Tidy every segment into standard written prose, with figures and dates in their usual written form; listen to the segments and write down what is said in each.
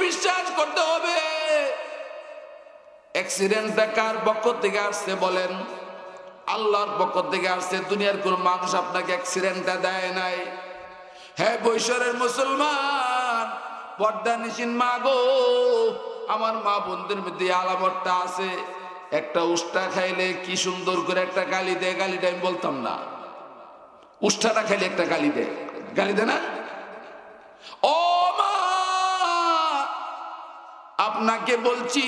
বিশ্বাস করতে হবে। অ্যাক্সিডেন্টটা কার পক্ষ থেকে আসছে বলেন? আল্লাহর পক্ষ থেকে আসছে। দুনিয়ার কোন মানুষ আপনাকে অ্যাক্সিডেন্টটা দেয় নাই। হ্যাঁ বৈশ্বরের মুসলমান, পর্দা নিশিন মা গো, আমার মা বোনদের মধ্যে আলামতটা আছে। একটা উষ্টা খাইলে কি সুন্দর করে একটা গালি দেয়, গালিটা আমি বলতাম না। উষ্টাটা খাইলে একটা গালি দেয়, গালি দেয় না? ও মা, আপনাকে বলছি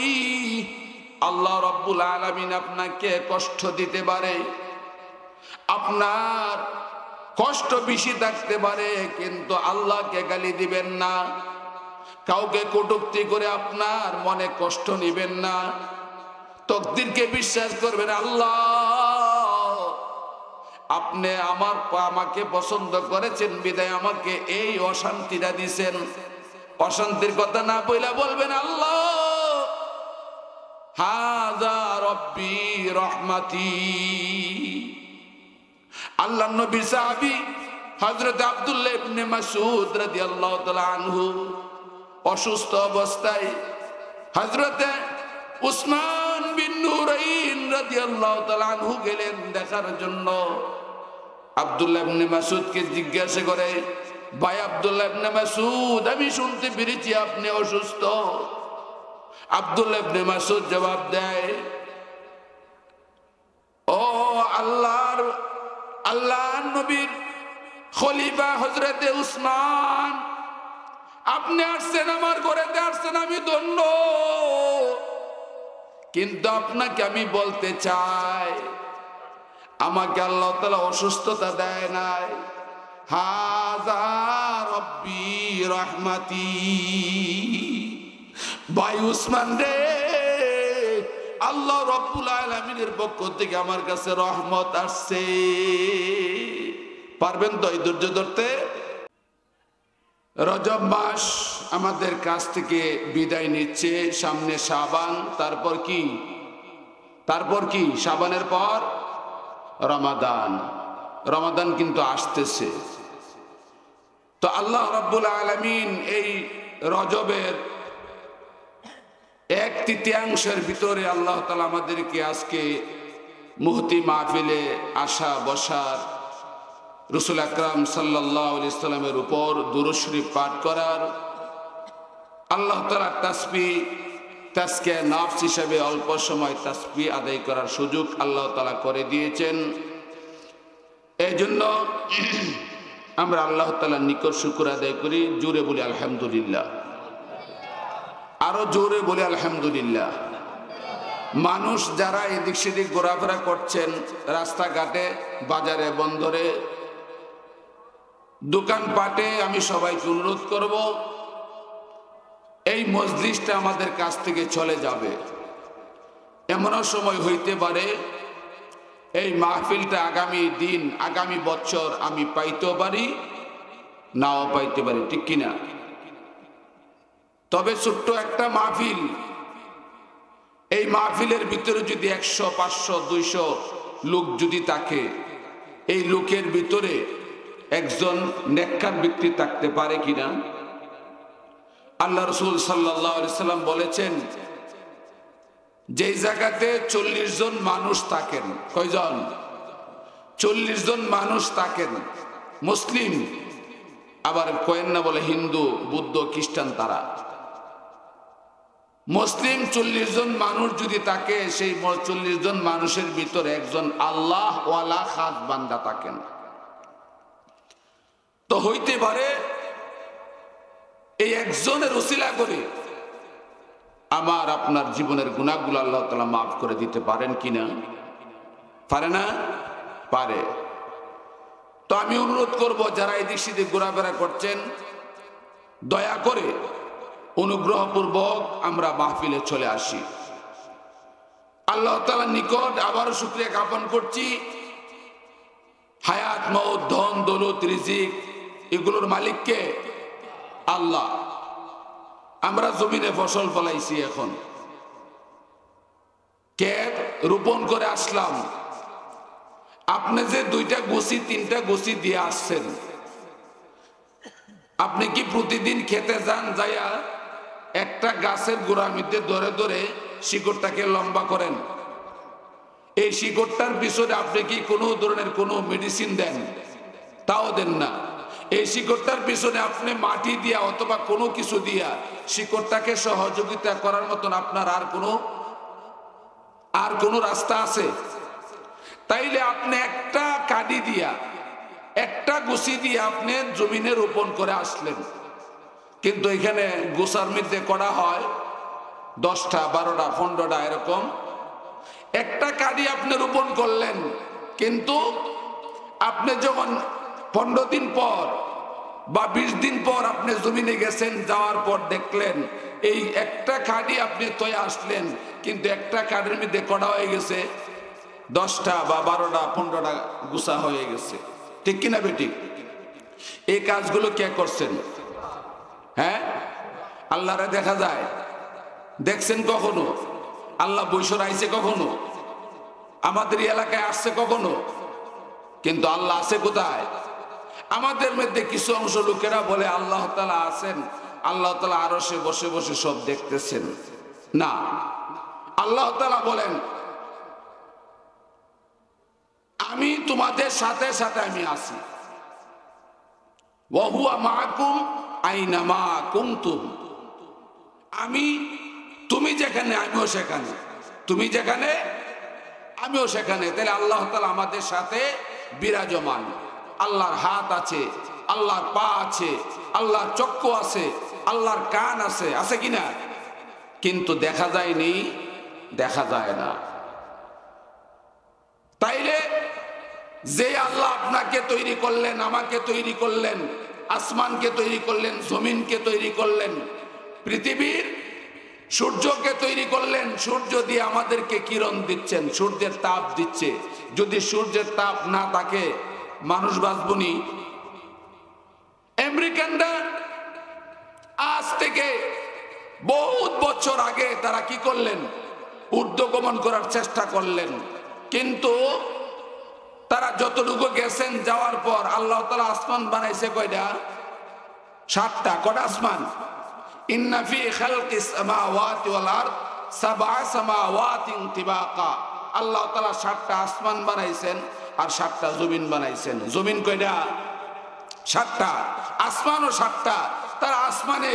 আল্লাহ রাব্বুল আলামিন আপনাকে কষ্ট দিতে পারে, আপনার কষ্ট বেশি থাকতে পারে, কিন্তু আল্লাহকে গালি দিবেন না। কাউকে কটূক্তি করে আপনার মনে কষ্ট নেবেন না। তকদিরকে বিশ্বাস করবেন। আল্লাহ আপনি আমাকে পছন্দ করেছেন বিদায় আমাকে এই অশান্তিটা দিছেন। অশান্তির কথা না বইলা বলবেন আল্লাহ হাযা রব্বি রহমাতি। আল্লাহ নবী সাহাবী হযরত আব্দুল্লাহ ইবনে মাসউদ রাদিয়াল্লাহু তাআলা আনহু অসুস্থ অবস্থায় হযরত উসমান বিন নুরাইন রাদিয়াল্লাহু তাআলা আনহু গেলেন দেখার জন্য। আব্দুল্লাহ ইবনে মাসউদকে জিজ্ঞাসা করে, ভাই আব্দুল্লাহ ইবনে মাসউদ, আমি শুনতে পেরেছি আপনি অসুস্থ। আব্দুল্লাহ ইবনে মাসউদ জবাব দেয়, ও আল্লাহর নবীর খলিফা হযরতে উসমান, আপনি আসছেন আমার ঘরেতে আসছেন, আমি ধন্য। কিন্তু আপনাকে আমি বলতে চাই, আমাকে আল্লাহ তাআলা অসুস্থতা দেয় নাই। হাযা রব্বি রহমাতি। ভাই উসমান রে, আল্লাহ রাব্বুল আলামিনের পক্ষ থেকে আমার কাছে রহমত আসছে। পারবেন তো এই ধৈর্য ধরতে? রজব মাস আমাদের কাছ থেকে বিদায় নিচ্ছে। সামনে শাবান, তারপর কি শাবানের পর রমাদান। রমাদান কিন্তু আসতেছে। তো আল্লাহ রাব্বুল আলামিন এই রজবের 1/3 ভিতরে আল্লাহ তাআলা আমাদেরকে আজকে মুহতি মাহফিলে আসা বসার, রাসূল আকরাম সাল্লাল্লাহু আলাইহি সাল্লামের উপর দুরূদ শরীফ পাঠ করার, আল্লাহ তাআলা তাসবিহ তাজকিয়া নফস হিসেবে অল্প সময় তাসবিহ আদায় করার সুযোগ আল্লাহ তাআলা করে দিয়েছেন। এই জন্য আমরা আল্লাহ তাআলার নিকট শুকর আদায় করি। জোরে বলি আলহামদুলিল্লাহ, আরো জোরে বলি আলহামদুলিল্লাহ। মানুষ যারা এদিক সেদিক ঘোরাফেরা করছেন, রাস্তাঘাটে, বাজারে, বন্দরে, দোকানপাটে, আমি সবাইকে অনুরোধ করব, এই মজলিসটা আমাদের কাছ থেকে চলে যাবে। এমনও সময় হইতে পারে এই মাহফিলটা আগামী দিন, আগামী বছর আমি পাইতেও পারি, নাও পাইতে পারি, ঠিক কিনা? তবে ছোট্ট একটা মাহফিল, এই মাহফিলের ভিতরে যদি 100, 500, 200 লোক যদি থাকে, এই লোকের ভিতরে একজন নেককার ব্যক্তি থাকতে পারে কিনা? আল্লাহ রাসূল সাল্লাল্লাহু আলাইহি সাল্লাম বলেছেন, যেই জায়গাতে 40 জন মানুষ থাকেন, কয়জন? 40 জন মানুষ থাকেন, মুসলিম, আবার কয়েন না বলে হিন্দু, বুদ্ধ, খ্রিস্টান, তারা মুসলিম 40 জন মানুষ যদি থাকে, সেই 40 জন মানুষের ভিতরে একজন আল্লাহ ওয়ালা খাস বান্দা থাকেন। তো হইতে পারে এই একজনের ওসিলা করে আমার আপনার জীবনের গুনাহগুলো আল্লাহ তাআলা মাফ করে দিতে পারেন কিনা? পারে না? পারে। তো আমি অনুরোধ করব, যারা এই দিক সেদিক ঘোরাফেরা করছেন, দয়া করে অনুগ্রহপূর্বক আমরা মাহফিলে চলে আসি। আল্লাহ তাআলার নিকট আবারও শুকরিয়া জ্ঞাপন করছি। হায়াত, মওত, ধন দৌলত, রিজিক, এগুলোর মালিক কে? আল্লাহ। আমরা জমিনে ফসল ফলাইছি, এখন ক্ষেত রোপণ করে আসলাম। আপনি যে 2টা গোছি 3টা গোছি দিয়ে আসছেন, আপনি কি প্রতিদিন খেতে যান? যাইয়া একটা গাছের গোড়ার মধ্যে ধরে ধরে শিকড়টাকে লম্বা করেন। এই শিকড়টার পিছনে আপনি কি কোনো ধরনের কোনো মেডিসিন দেন? তাও দেন না। এই শিকড়টার পিছনে আপনি মাটি দিয়া অথবা কোনো কিছু দিয়া শিকড়টাকে সহযোগিতা করার মতন আপনার আর কোনো রাস্তা আছে? তাইলে আপনি একটা কাঠি দিয়া, একটা গুছি দিয়ে আপনি জমিনে রোপণ করে আসলেন, কিন্তু এখানে গোছার মধ্যে করা হয় 10টা 12টা 15টা এরকম। একটা কাঠি আপনি রোপণ করলেন, কিন্তু আপনি যখন 15 দিন পর বা 20 দিন পর আপনি জমিনে গেছেন, যাওয়ার পর দেখলেন এই একটা কাঠি আপনি তৈরি আসলেন, কিন্তু একটা কাঠির মধ্যে কটা হয়ে গেছে 10টা বা 12টা 15টা গুছা হয়ে গেছে। ঠিক কিনা বেঠিক? এই কাজগুলো কে করছেন? হ্যাঁ, আল্লাহরে দেখা যায়? দেখছেন কখনো? আল্লাহ বৈশর আইছে কখনো? আমাদের এলাকায় আসছে কখনো? কিন্তু আল্লাহ আছে কোথায়? আমাদের মধ্যে কিছু অংশ লোকেরা বলে আল্লাহ তাআলা আছেন, আল্লাহ তাআলা আরশে বসে বসে সব দেখতেছেন। না, আল্লাহ তাআলা বলেন আমি তোমাদের সাথে সাথে আমি আছি। ওয়া হুয়া মাআকুম আইনামা কুনতুম। তুমি যেখানে আমিও সেখানে, তুমি যেখানে আমিও সেখানে। তাহলে আল্লাহ তাআলা আমাদের সাথে বিরাজমান। আল্লাহর হাত আছে, আল্লাহর পা আছে, আল্লাহর চক্ষু আছে, আল্লাহর কান আছে, আছে কিনা? কিন্তু দেখা যায়নি, দেখা যায় না। তাইলে যে আল্লাহ আপনাকে তৈরি করলেন, আমাকে তৈরি করলেন, আসমানকে তৈরি করলেন, জমিনকে তৈরি করলেন, পৃথিবীর সূর্যকে তৈরি করলেন, সূর্য দিয়ে আমাদেরকে কিরণ দিচ্ছেন, সূর্যের তাপ দিচ্ছে। যদি সূর্যের তাপ না থাকে মানুষ বাঁচবনি? আমেরিকানরা আজ থেকে বহুত বছর আগে তারা কি করলেন? ঊর্ধ্বগমন করার চেষ্টা করলেন, কিন্তু তারা যতটুকু গেছেন, যাওয়ার পর আল্লাহ তাআলা আসমান বানাইছে কয়টা? 7টা। কটা আসমান? ইন্না ফি খালকিস সামাওয়াতি ওয়াল আরদ সাবআ সামাওয়াতিন তিবাকা। আল্লাহ তাআলা 7টা আসমান বানাইছেন আর 7টা জমিন বানাইছেন। জমিন কয়টা? 7টা। আসমানও 7টা। তারা আসমানে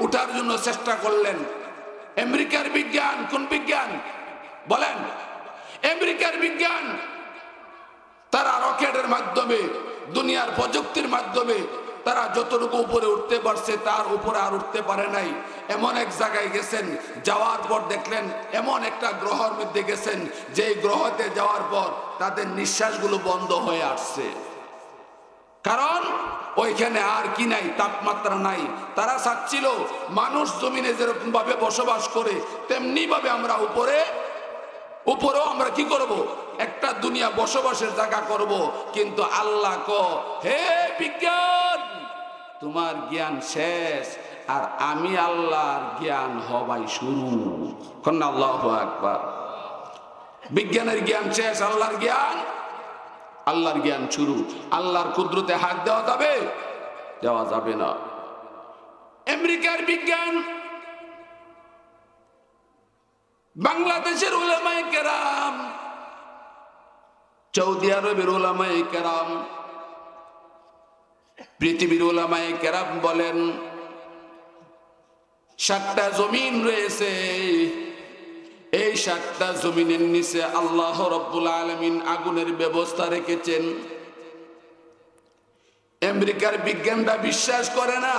উঠার জন্য চেষ্টা করলেন। আমেরিকার বিজ্ঞান, কোন বিজ্ঞান বলেন? আমেরিকার বিজ্ঞান তারা রকেটের মাধ্যমে, দুনিয়ার প্রযুক্তির মাধ্যমে তারা যতটুকু উপরে উঠতে পারছে তার উপরে আর উঠতে পারে নাই। এমন এক জায়গায় গেছেন, যাওয়ার পর দেখলেন এমন একটা গ্রহের মধ্যে গেছেন যে গ্রহতে যাওয়ার পর তাদের নিঃশ্বাসগুলো বন্ধ হয়ে আসছে। কারণ ওইখানে আর কি নাই? তাপমাত্রা নাই। তারা চাচ্ছিল মানুষ জমিনে যেরকম ভাবে বসবাস করে তেমনি ভাবে আমরা উপরেও আমরা কি করব? একটা দুনিয়া বসবাসের জায়গা করব। কিন্তু আল্লাহ হে বিজ্ঞান, তোমার জ্ঞান শেষ আর আমি আল্লাহর জ্ঞান হবাই শুরু। কন্যা আল্লাহু আকবার। বিজ্ঞানের জ্ঞান শেষ, আল্লাহর জ্ঞান শুরু। আল্লাহর কুদরতে হাত দেওয়া যাবে? দেওয়া যাবে না। আমেরিকার বিজ্ঞান বাংলাদেশের উলামায়ে কেরাম, সৌদি আরবের উলামায়ে কেরাম, পৃথিবীর উলামায়ে কেরাম বলেন 7টা জমিন রয়েছে। এই 7টা জমিনের নিচে আল্লাহ রাব্বুল আলামিন আগুনের ব্যবস্থা রেখেছেন। আমেরিকার বিজ্ঞানটা বিশ্বাস করে না,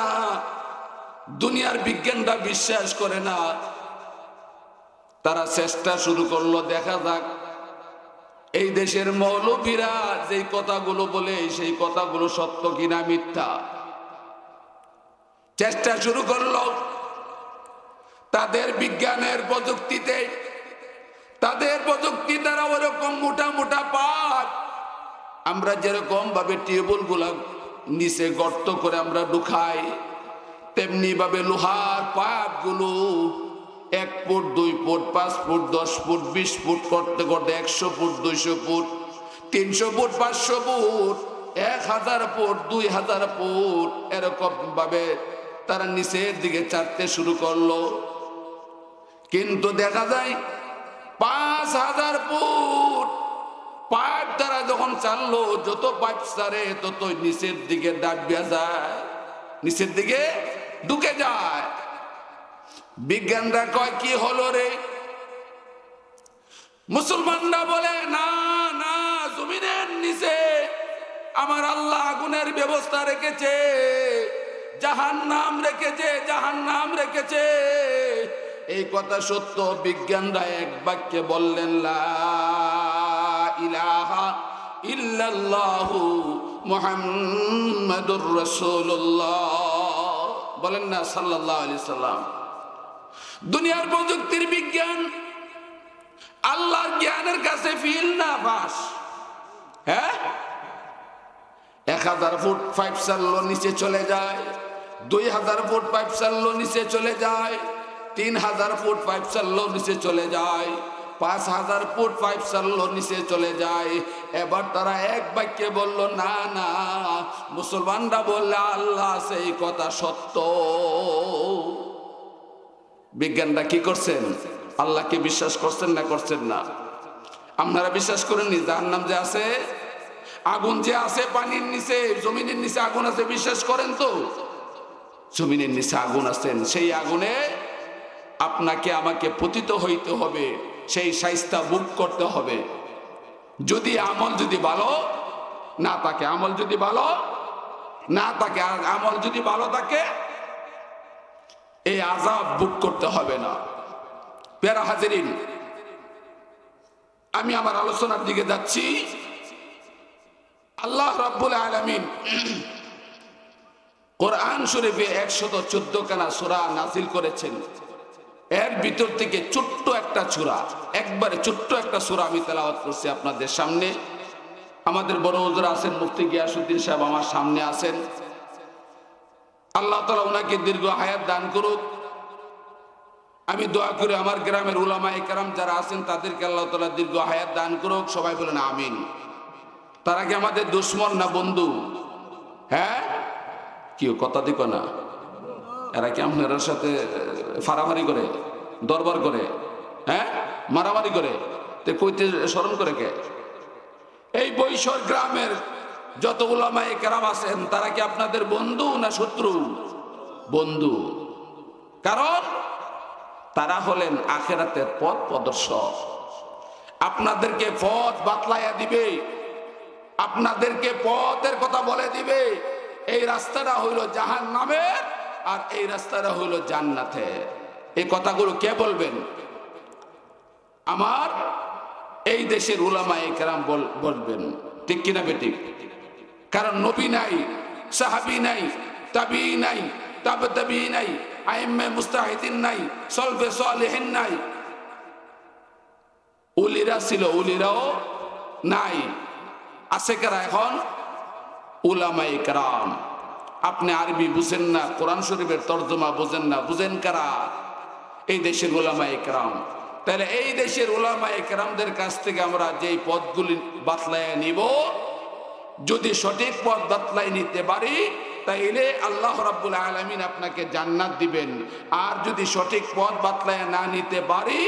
দুনিয়ার বিজ্ঞানটা বিশ্বাস করে না। তারা চেষ্টা শুরু করলো, দেখা যাক এই দেশের মৌলবীরা যে কথাগুলো বলে সেই কথাগুলো সত্য কিনা মিথ্যা। চেষ্টা শুরু করলো তাদের বিজ্ঞানের প্রযুক্তিতে, তাদের প্রযুক্তি দ্বারা ওরকম মোটা মোটা পাত, আমরা যেরকম ভাবে টেবিল গুলা নিচে গর্ত করে আমরা ঢুকাই, তেমনি ভাবে লোহার পাইপ গুলো 1 foot 2 foot 5 foot 10 foot 20 foot করতে করতে 100 foot 200 foot 300 foot 500 foot 1000 foot 2000 foot এরকম ভাবে তারা নিচের দিকে চাটতে শুরু করলো। কিন্তু দেখা যায় 5000 ফুট পাইপ তারা যখন চাললো, যত পাইপ ছাড়ে তত নিচের দিকে ডাবিয়া যায়, নিচের দিকে ঢুকে যায়। বিজ্ঞানরা কয় কি হলো রে? মুসলমানরা বলে না না, জমিনের নিচে আমার আল্লাহ আগুনের ব্যবস্থা রেখেছে, জাহান্নাম রেখেছে, জাহান্নাম রেখেছে। এই কথা সত্য। বিজ্ঞানরা এক বাক্যে বললেন লা ইলাহা ইল্লাল্লাহু মুহাম্মাদুর রাসূলুল্লাহ। বলেন না সাল্লাল্লাহু আলাইহি সাল্লাম। দুনিয়ার প্রযুক্তির বিজ্ঞান আল্লাহর জ্ঞানের কাছে ফিল না পাস। হ্যাঁ, 1000 ফুট পাইপ চাললো নিচে চলে যায়, 2000 ফুট পাইপ চাললো নিচে চলে যায়, 3000 ফুট পাইপ চাললো নিচে চলে যায়, 5000 ফুট পাইপ চাললো নিচে চলে যায়। এবার তারা এক বাক্যে বলল না না, মুসলমানরা বললে আল্লাহ আছে, এই কথা সত্য। বিজ্ঞানরা কি করছেন? আল্লাহকে বিশ্বাস করছেন না করছেন না? আপনারা বিশ্বাস করেননি জাহান্নাম যে আছে, আগুন যে আছে পানির নিচে, জমিনের নিচে আগুন আছে, বিশ্বাস করেন তো? জমিনের নিচে আগুন আছেন, সেই আগুনে আপনাকে আমাকে পতিত হইতে হবে, সেই শাইস্তা বুক করতে হবে। যদি আমল যদি ভালো না থাকে, আমল যদি ভালো না থাকে, আর আমল যদি ভালো থাকে, এই আযাব বুক করতে হবে না। প্যারা হাজিরিন, আমি আমার আলোচনার দিকে যাচ্ছি। আল্লাহ রাব্বুল আলামিন কোরআন শরীফে 114 খানা সূরা নাযিল করেছেন। এর ভিতর থেকে ছোট্ট একটা সূরা, একবারে ছোট্ট একটা সূরা আমি তেলাওয়াত করছি আপনাদের সামনে। আমাদের বড় হুজুর আছেন মুফতি গিয়াসউদ্দিন সাহেব, আমার সামনে আছেন। আল্লাহ তাআলা ওনাকে দীর্ঘ হায়াত দান করুক। আমি দোয়া করি আমার গ্রামের উলামায়ে কেরাম যারা আছেন তাদেরকে আল্লাহ তাআলা দীর্ঘ হায়াত দান করুক। সবাই বলেন আমিন। তারা কি আমাদের দুশমন না বন্ধু? হ্যাঁ, কি কথা দিকো না? এরা কি আপনার সাথে ফারাফারি করে, দরবার করে, হ্যাঁ মারামারি করে? তে কইতে শরম করে কে? এই বৈশর গ্রামের যত উলামায়ে কেরাম আছেন তারা কি আপনাদের বন্ধু না শত্রু? বন্ধু। কারণ তারা হলেন আখিরাতের পথ প্রদর্শক। আপনাদেরকে পথ বাতলাইয়া দিবে, আপনাদেরকে পথের কথা বলে দিবে। এই রাস্তাটা হইল জাহান্নামের, আর এই রাস্তাটা হইল জান্নাতের। এই কথাগুলো কে বলবেন? আমার এই দেশের উলামায়ে কেরাম বলবেন, ঠিক কিনা বেঠিক? কারণ নবী নাই, সাহাবী নাই, তাবিঈ নাই, তাবে তাবিঈ নাই, আইম্মে মুস্তাহিদিন নাই, সলফে সালেহিন নাই। উলিরা ছিল, উলিরাও নাই। আছে কারা এখন? উলামায়ে কেরাম। আপনি আরবি বুঝেন না, কোরআন শরীফের তরজমা বুঝেন না, বুঝেন কারা? এই দেশের উলামায়ে কেরাম। তাহলে এই দেশের উলামায়ে কেরামদের কাছ থেকে আমরা যেই পথগুলি বাতলায় নিব, যদি সঠিক পথ বাতলায় নিতে পারি তাইলে আল্লাহ রাব্বুল আলামিন আপনাকে জান্নাত দিবেন। আর যদি সঠিক পথ বাতলায় না নিতে পারি,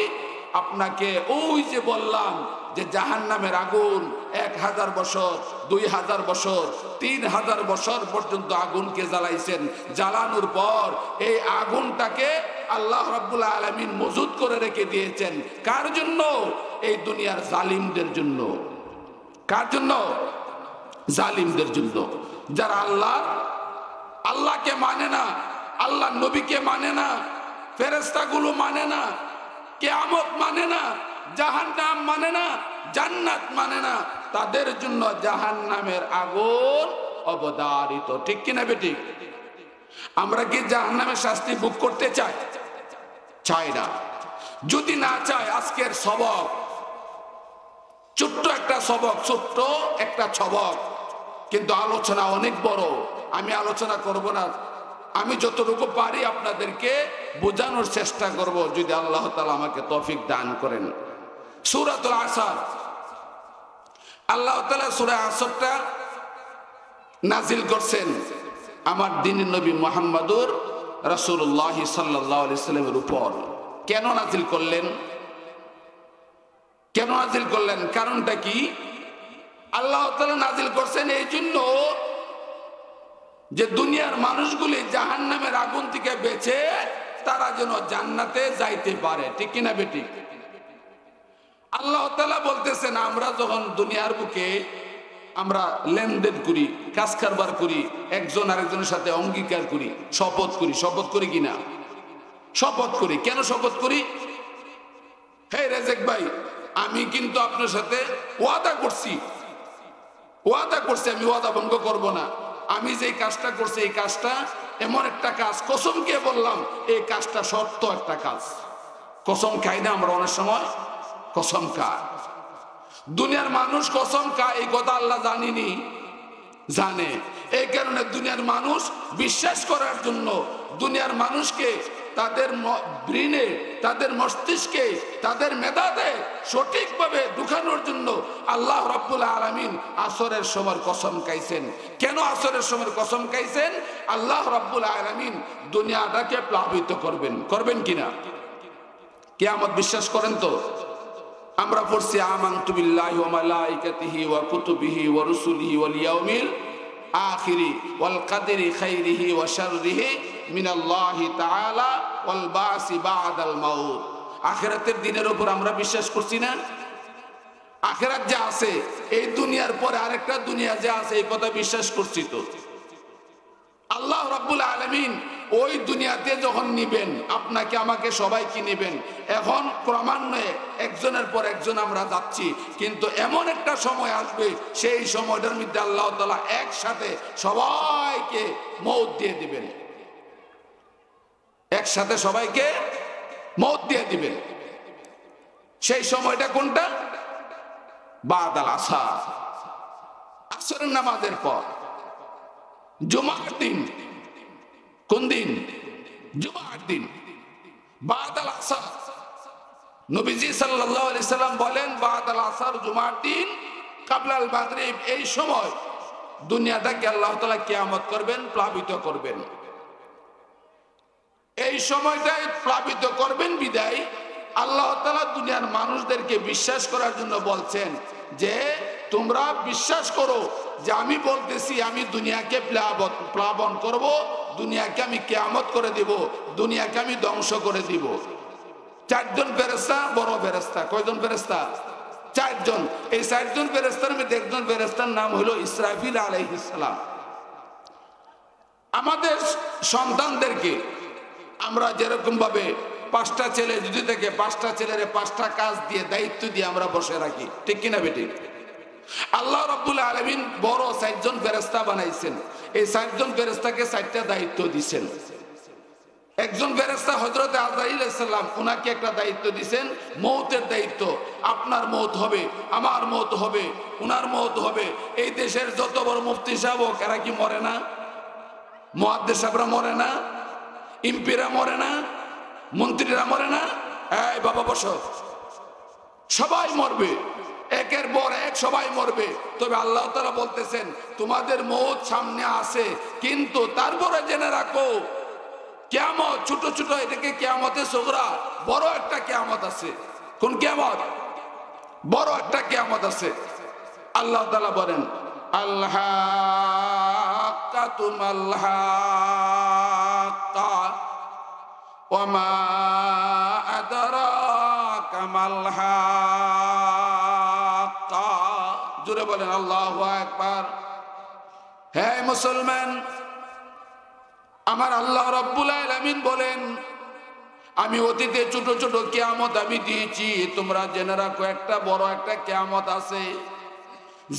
আপনাকে ওই যে বললাম যে জাহান্নামের আগুন 1000 বছর, 2000 বছর, 3000 বছর পর্যন্ত আগুনকে জ্বালাইছেন। জ্বালানোর পর এই আগুনটাকে আল্লাহ রাব্বুল আলামিন মজুদ করে রেখে দিয়েছেন। কার জন্য? এই দুনিয়ার জালিমদের জন্য। কার জন্য? জালিমদের জন্য। যারা আল্লাহকে মানে না, আল্লাহ নবীকে মানে না, ফেরেশতাগুলো মানে না, কিয়ামত মানে না, জাহান্নাম মানে না, জান্নাত মানে না, তাদের জন্য জাহান্নামের আগুন অবধারিত। ঠিক কিনা বেঠিক? আমরা কি জাহান্নামের শাস্তি ভোগ করতে চাই? চাই না। যদি না চাই, আজকের সবক ছোট্ট একটা সবক, ছোট্ট একটা ছবক, কিন্তু আলোচনা অনেক বড়। আমি আলোচনা করব না, আমি যতটুকু পারি আপনাদেরকে বোঝানোর চেষ্টা করব, যদি আল্লাহ তাআলা আমাকে তৌফিক দান করেন। সূরাতুল আসর, আল্লাহ তাআলা সূরা আসরটা নাজিল করছেন আমার দ্বীনের নবী মুহাম্মদুর রাসূলুল্লাহ সাল্লাল্লাহু আলাইহি সাল্লামের উপর। কেন নাজিল করলেন? কেন নাজিল করলেন? কারণটা কি? আল্লাহ তাআলা নাজিল করছেন এই জন্য যে দুনিয়ার মানুষগুলি জাহান্নামের আগুন থেকে বেঁচে তারা যেন জান্নাতে যাইতে পারে। ঠিক কিনা বেটি? আল্লাহ তাআলা বলতেছেন আমরা যখন দুনিয়ার বুকে আমরা লেনদেন করি, কাজ কারবার করি, একজন আরেকজনের সাথে অঙ্গীকার করি, শপথ করি। শপথ করি কিনা? শপথ করি। কেন শপথ করি? হে রেজেক ভাই, আমি কিন্তু আপনার সাথে ওয়াদা করছি, আমি ওয়াদা ভঙ্গ করব না। আমি যে কাজটা করছি এই কাজটা এমন একটা কাজ, কসম কে বললাম এই কাজটা সত্য একটা কাজ। কসম খাই না আমরা অনেক সময়? কসম খায়। দুনিয়ার মানুষ কসম খায় এই কথা আল্লাহ জানিনি, জানে। এই কারণে দুনিয়ার মানুষ বিশ্বাস করার জন্য, দুনিয়ার মানুষকে তাদের ব্রেনে, তাদের মস্তিষ্কে, তাদের মেধাতে সঠিকভাবে ঢুকানোর জন্য আল্লাহ রাব্বুল আলামিন আসরের সময় কসম খাইছেন। কেন আসরের সময় কসম খাইছেন? আল্লাহ রাব্বুল আলামিন দুনিয়াটাকে প্লাবিত করবেন। করবেন কিনা? কিয়ামত বিশ্বাস করেন তো? আমরা পড়ছি আমানতু বিল্লাহি ওয়া মালাইকাতিহি ওয়া কুতুবিহি ওয়া রুসুলিহি ওয়াল ইয়াউমিল আখিরি ওয়াল কাদরি খাইরিহি ওয়া শাররিহি মিনাল্লাহি তাআলা ওয়াল বাসি বাদাল মাউত। আখিরাতের দিনের উপর আমরা বিশ্বাস করছি না? আখিরাত যে আছে, এই দুনিয়ার পরে আরেকটা দুনিয়া যে আছে, এই কথা বিশ্বাস করছি তো। আল্লাহ রাব্বুল আলামিন ওই দুনিয়াতে যখন নিবেন, আপনাকে আমাকে সবাইকে নিবেন। এখন ক্রমান্বয়ে একজনের পর একজন আমরা যাচ্ছি, কিন্তু এমন একটা সময় আসবে সেই সময়টার মধ্যে আল্লাহ তাআলা একসাথে সবাইকে মওত দিয়ে দিবেন। একসাথে সবাইকে মওত দিয়ে দিবেন। সেই সময়টা কোনটা? বাদাল আসর, আসরের নামাজের পর, জুমার দিন। কোন দিন? জুমার দিন, বাদাল আসর। নবীজি সাল্লাল্লাহু আলাইহি সাল্লাম বলেন বাদাল আসর, জুমার দিন, কাবলাল মাগরিব, এই সময় দুনিয়াটাকে আল্লাহ তাআলা কিয়ামত করবেন, প্লাবিত করবেন। এই সময়টাই প্লাবিত করবেন বিদায় আল্লাহ তাআলা দুনিয়ার মানুষদেরকে বিশ্বাস করার জন্য বলছেন যে তোমরা বিশ্বাস করো যে আমি বলতেছি আমি দুনিয়াকে প্লাবন করব, দুনিয়াকে আমি কিয়ামত করে দিব, দুনিয়াকে আমি ধ্বংস করে দিব। চারজন ফেরেশতা, বড় ফেরেশতা। কয়জন ফেরেশতা? চারজন। এই চারজন ফেরেশতার মধ্যে একজন ফেরেশতার নাম হলো ইসরাফিল আলাইহিস সালাম। আমাদের সন্তানদেরকে আমরা যেরকম ভাবে পাঁচটা ছেলে যদি থেকে পাঁচটা ছেলের পাঁচটা কাজ দিয়ে দায়িত্ব দিয়ে আমরা বসে রাখি, ঠিক কিনা বেটি? আল্লাহ রাব্বুল আলামিন বড় চারজন ফেরেশতা বানাইছেন। এই চারজন ফেরেশতাকে চারটা দায়িত্ব দিয়েছেন। একজন ফেরেশতা হযরত আজরাইল আলাইহিস সালাম, উনাকে একটা দায়িত্ব দিয়েছেন, মওতের দায়িত্ব। আপনার মওত হবে, আমার মওত হবে, উনার মওত হবে। এই দেশের যত বড় মুফতি সাহেব হোক, এরা কি মরে না? মুহাদ্দিস সাহেবরা মরে না? এমপিরা মরে না? মন্ত্রীরা মরে না? এই বাবা বসো, সবাই মরবে, একের পর এক সবাই মরবে। তবে আল্লাহ তাআলা বলতেছেন তোমাদের মওত সামনে আছে, কিন্তু তারপরে জেনে রাখো কিয়ামত ছোট ছোট, এটাকে কিয়ামতে সুগরা, বড় একটা কিয়ামত আছে। কোন কিয়ামত? বড় একটা কিয়ামত আছে। আল্লাহ তাআলা বলেন আল-হাক্কাতু মাল-হাক্কা ওয়া মা আদরাকা মাল-হাক্কা। জোরে বলেন আল্লাহু আকবার। হে মুসলমান, আমার আল্লাহ রাব্বুল আলামিন বলেন আমি অতীতে ছোট ছোট কিয়ামত আমি দিয়েছি, তোমরা জেনে রাখো একটা বড় একটা কিয়ামত আছে।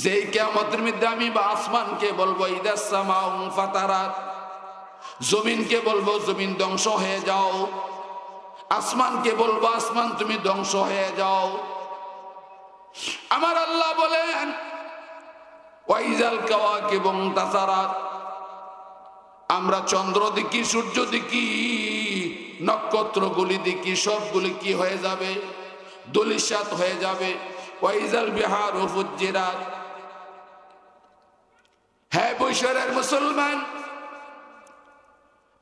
যেই কিয়ামতের মধ্যে আমি আসমানকে বলবো ইদাস সামাউ ফাতারাত, জমিনকে বলবো জমিন ধ্বংস হয়ে যাও, আসমানকে বলবো আসমান তুমি ধ্বংস হয়ে যাও। আমার আল্লাহ বলেন ওয়াইজাল কাওয়াকিবু ইনতাসারাত, আমরা চন্দ্র দেখি, সূর্য দেখি, নক্ষত্রগুলি দেখি, সবগুলি কি হয়ে যাবে? ধূলিসাৎ হয়ে যাবে। ওয়াইজাল বিহারু ফুজ্জিরাত। হ্যাঁ বৈশারের মুসলমান,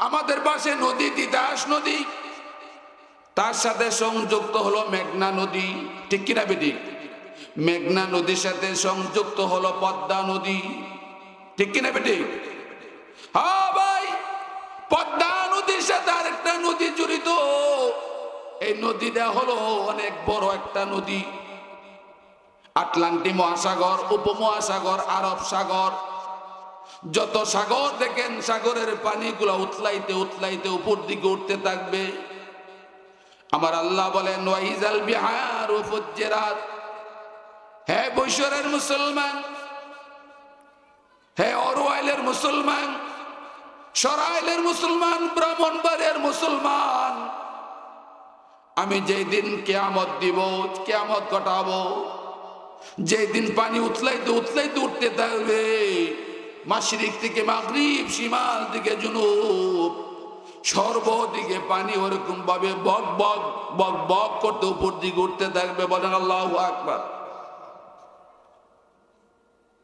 আমাদের পাশে নদী তিতাস নদী, তার সাথে সংযুক্ত হলো মেঘনা নদী, ঠিক কিনা বেটি? মেঘনা নদীর সাথে সংযুক্ত হলো পদ্মা নদী, ঠিক কিনা বেটি? হ্যাঁ ভাই, পদ্মা নদীর সাথে আরেকটা নদী জড়িত। এই নদীটা হলো অনেক বড় একটা নদী। আটলান্টিক মহাসাগর, উপমহাসাগর, আরব সাগর, যত সাগর দেখেন সাগরের পানিগুলো উতলাইতে উতলাইতে উপর দিকে উঠতে থাকবে। আমার আল্লাহ বলেন ওয়াইজাল বিহারু ফুজ্জিরাত। হে বৈশরের মুসলমান, হে অরওয়াইলের মুসলমান, সরাইলের মুসলমান, ব্রাহ্মণবাড়িয়ার মুসলমান, আমি যেই দিন কিয়ামত দিব, কিয়ামত ঘটাবো, যেই দিন পানি উতলাইতে উতলাইতে উঠতে থাকবে, মাশরিক থেকে মাগরিব, শিমাল থেকে জুনুব, সর্বদিকে পানি ওরকম ভাবে বক বক বক বক করতে উপর দিকে উঠতে থাকবে। বলেন আল্লাহু আকবার।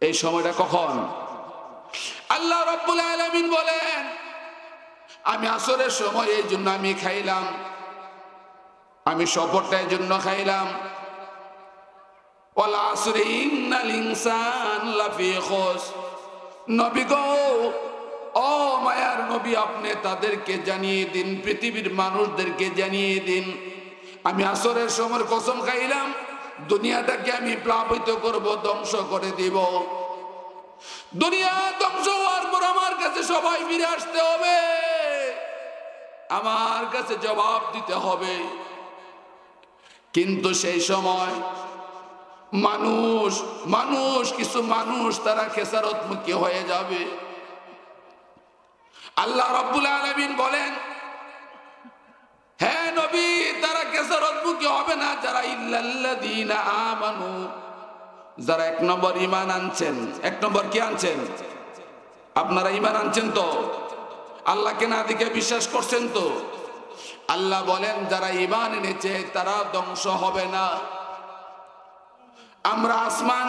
এই সময়টা কখন? আল্লাহ রাব্বুল আলামিন বলেন আমি আসরের সময় এই জন্য আমি খাইলাম, আমি সফরটা এই জন্য খাইলাম। ওয়াল আসরি ইন্নাল ইনসান লাফি খুস। নবী গো, ও মায়ার নবী, আপনি তাদেরকে জানিয়ে দিন, পৃথিবীর মানুষদেরকে জানিয়ে দিন, আমি আসরের সময় কসম খাইলাম দুনিয়াটাকে আমি প্লাবিত করব, ধ্বংস করে দিব। দুনিয়া ধ্বংস হওয়ার পর আমার কাছে সবাই ফিরে আসতে হবে, আমার কাছে জবাব দিতে হবে। কিন্তু সেই সময় কিছু মানুষ তারা খেসারতমুখী হয়ে যাবে। আল্লাহ রাব্বুল আলামিন বলেন হে নবী, তারা খেসারতমুখী হবে না যারা ইল্লাল্লাযীনা আমানু, যারা 1 নম্বর ঈমান আনছেন। 1 নম্বর কি আনছেন? আপনারা ঈমান আনছেন তো? আল্লাহকে না দিকে বিশ্বাস করছেন তো? আল্লাহ বলেন যারা ঈমান এনেছে তারা ধ্বংস হবে না। আমরা আসমান